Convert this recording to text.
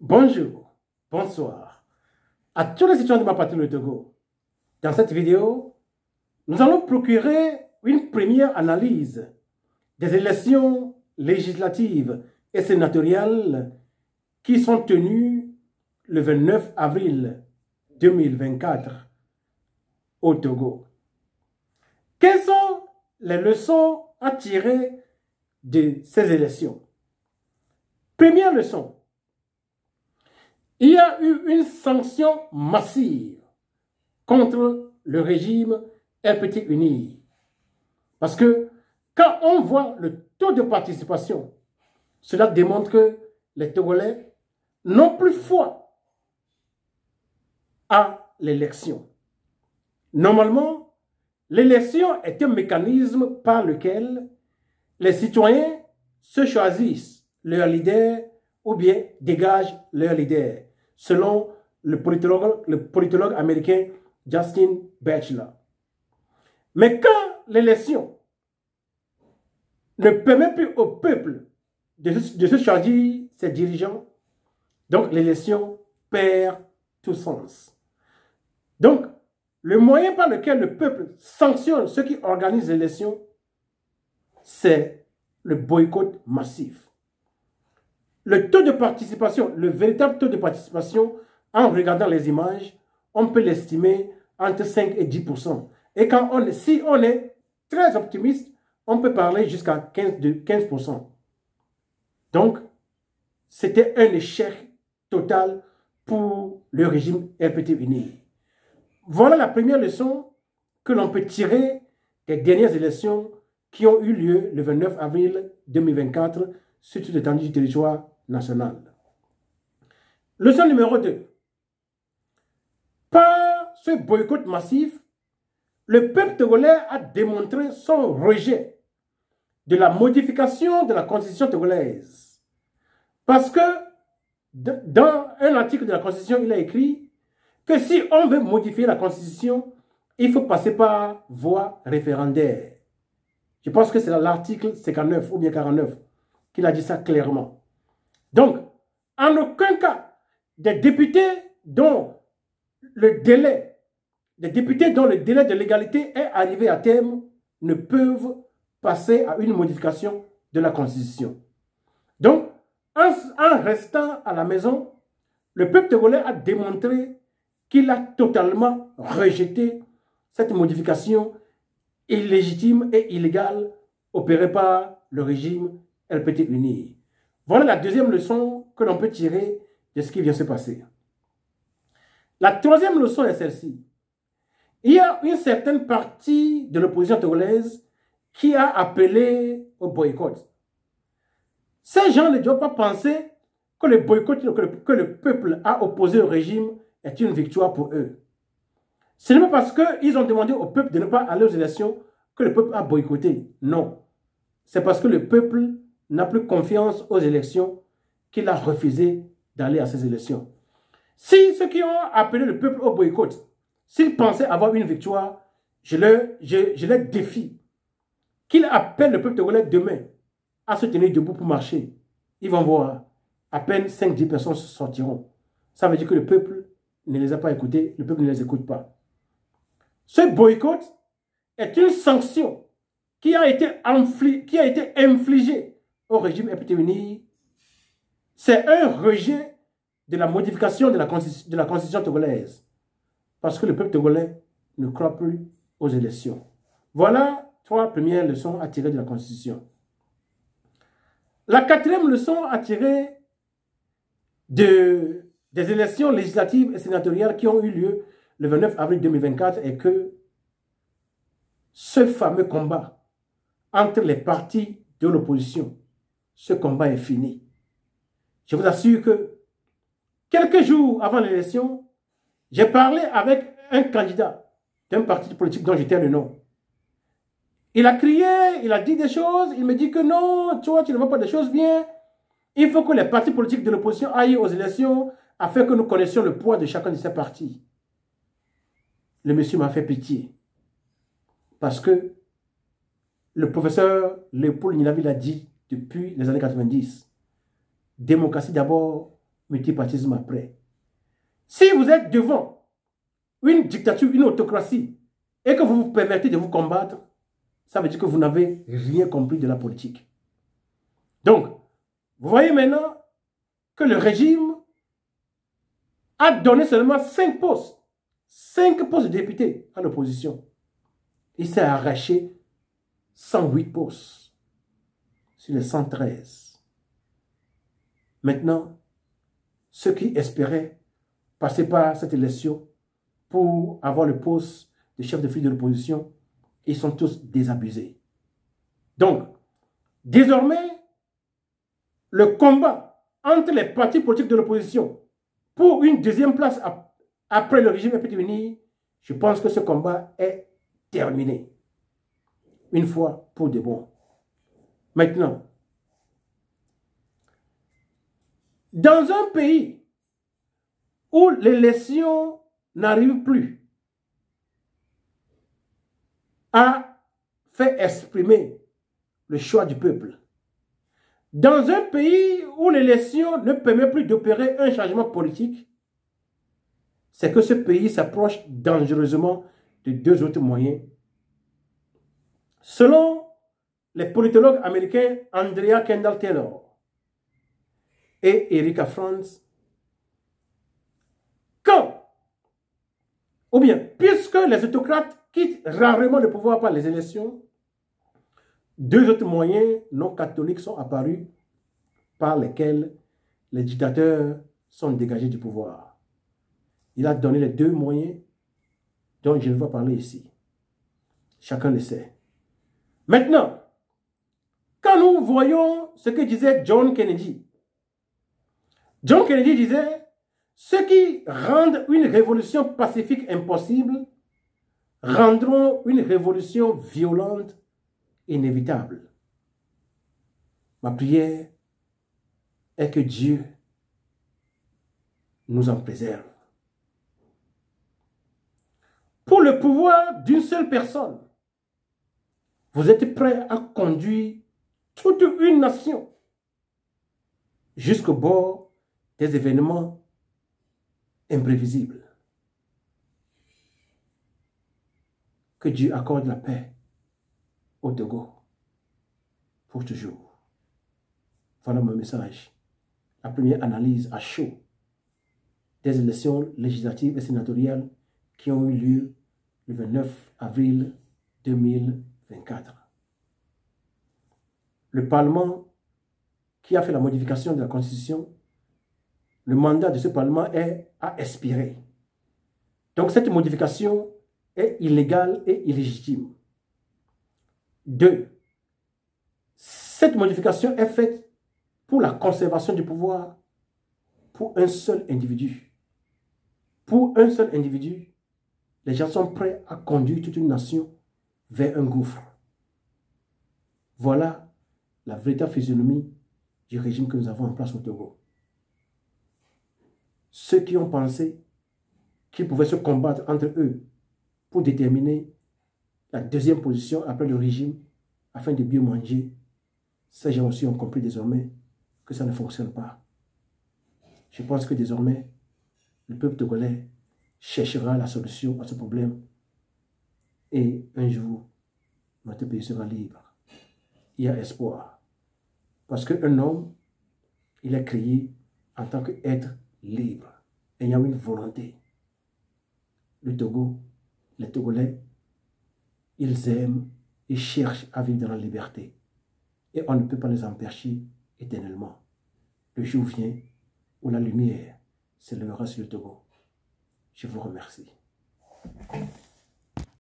Bonjour, bonsoir à tous les citoyens de ma patrie le Togo. Dans cette vidéo, nous allons procurer une première analyse des élections législatives et sénatoriales qui sont tenues le 29 avril 2024 au Togo. Quelles sont les leçons à tirer de ces élections? Première leçon. Il y a eu une sanction massive contre le régime RPT-UNI. Parce que quand on voit le taux de participation, cela démontre que les Togolais n'ont plus foi à l'élection. Normalement, l'élection est un mécanisme par lequel les citoyens se choisissent leur leader ou bien dégagent leur leader, selon le politologue américain Justin Batchelor. Mais quand l'élection ne permet plus au peuple de se choisir ses dirigeants, donc l'élection perd tout sens. Donc, le moyen par lequel le peuple sanctionne ceux qui organisent l'élection, c'est le boycott massif. Le taux de participation, le véritable taux de participation, en regardant les images, on peut l'estimer entre 5 et 10%. Et si on est très optimiste, on peut parler jusqu'à 15%. Donc, c'était un échec total pour le régime RPT-UNI. Voilà la première leçon que l'on peut tirer des dernières élections qui ont eu lieu le 29 avril 2024 sur toute l'étendue du territoire national. Leçon numéro 2. Par ce boycott massif, le peuple togolais a démontré son rejet de la modification de la constitution togolaise. Parce que dans un article de la constitution, il a écrit que si on veut modifier la constitution, il faut passer par voie référendaire. Je pense que c'est l'article 59 ou bien 49 qu'il a dit ça clairement. Donc, en aucun cas, des députés dont le délai de légalité est arrivé à terme ne peuvent passer à une modification de la Constitution. Donc, en restant à la maison, le peuple togolais a démontré qu'il a totalement rejeté cette modification illégitime et illégale opérée par le régime RPT-UNI. Voilà la deuxième leçon que l'on peut tirer de ce qui vient de se passer. La troisième leçon est celle-ci. Il y a une certaine partie de l'opposition togolaise qui a appelé au boycott. Ces gens ne doivent pas penser que le boycott que le peuple a opposé au régime est une victoire pour eux. Ce n'est pas parce qu'ils ont demandé au peuple de ne pas aller aux élections que le peuple a boycotté. Non. C'est parce que le peuple n'a plus confiance aux élections qu'il a refusé d'aller à ces élections. Si ceux qui ont appelé le peuple au boycott, s'ils pensaient avoir une victoire, je les défie qu'ils appellent le peuple togolais demain à se tenir debout pour marcher. Ils vont voir, à peine 5-10 personnes sortiront. Ça veut dire que le peuple ne les a pas écoutés, le peuple ne les écoute pas. Ce boycott est une sanction qui a été infligée au régime RPT-UNI. C'est un rejet de la modification de la constitution togolaise. Parce que le peuple togolais ne croit plus aux élections. Voilà 3 premières leçons à tirer de la Constitution. La 4e leçon à tirer des élections législatives et sénatoriales qui ont eu lieu le 29 avril 2024 est que ce fameux combat entre les partis de l'opposition, ce combat est fini. Je vous assure que quelques jours avant l'élection, j'ai parlé avec un candidat d'un parti politique dont j'étais le nom. Il a crié, il a dit des choses, il me dit que non, toi, tu ne vois pas des choses bien. Il faut que les partis politiques de l'opposition aillent aux élections afin que nous connaissions le poids de chacun de ces partis. Le monsieur m'a fait pitié. Parce que le professeur Léopold Nilaville a dit depuis les années 90, démocratie d'abord, multipartisme après. Si vous êtes devant une dictature, une autocratie, et que vous vous permettez de vous combattre, ça veut dire que vous n'avez rien compris de la politique. Donc, vous voyez maintenant que le régime a donné seulement 5 postes. 5 postes de députés à l'opposition. Il s'est arraché 108 postes sur les 113. Maintenant, ceux qui espéraient passer par cette élection pour avoir le poste de chef de file de l'opposition, ils sont tous désabusés. Donc, désormais, le combat entre les partis politiques de l'opposition pour une deuxième place après le régime épidémique, je pense que ce combat est terminé. Une fois pour de bon. Maintenant, dans un pays où l'élection n'arrive plus à faire exprimer le choix du peuple, dans un pays où l'élection ne permet plus d'opérer un changement politique, c'est que ce pays s'approche dangereusement de 2 autres moyens. Selon les politologues américains Andrea Kendall Taylor et Erika Franz, puisque les autocrates quittent rarement le pouvoir par les élections, 2 autres moyens non catholiques sont apparus par lesquels les dictateurs sont dégagés du pouvoir. Il a donné les 2 moyens dont je ne vais parler ici. Chacun le sait. Maintenant, quand nous voyons ce que disait John Kennedy disait, ceux qui rendent une révolution pacifique impossible rendront une révolution violente inévitable. Ma prière est que Dieu nous en préserve. Pour le pouvoir d'une seule personne, vous êtes prêt à conduire toute une nation jusqu'au bord des événements imprévisibles. Que Dieu accorde la paix au Togo pour toujours. Voilà mon message. La première analyse à chaud des élections législatives et sénatoriales qui ont eu lieu le 29 avril 2024. Le Parlement qui a fait la modification de la Constitution, le mandat de ce Parlement a expiré. Donc cette modification est illégale et illégitime. 2. Cette modification est faite pour la conservation du pouvoir pour un seul individu. Pour un seul individu, les gens sont prêts à conduire toute une nation vers un gouffre. Voilà la véritable physionomie du régime que nous avons en place au Togo. Ceux qui ont pensé qu'ils pouvaient se combattre entre eux pour déterminer la deuxième position après le régime afin de bien manger, ces gens aussi ont compris désormais que ça ne fonctionne pas. Je pense que désormais, le peuple togolais cherchera la solution à ce problème et un jour, notre pays sera libre. Il y a espoir. Parce qu'un homme, il est créé en tant qu'être libre, ayant une volonté. Le Togo, les Togolais, ils aiment, ils cherchent à vivre dans la liberté. Et on ne peut pas les empêcher éternellement. Le jour vient où la lumière s'élèvera sur le Togo. Je vous remercie.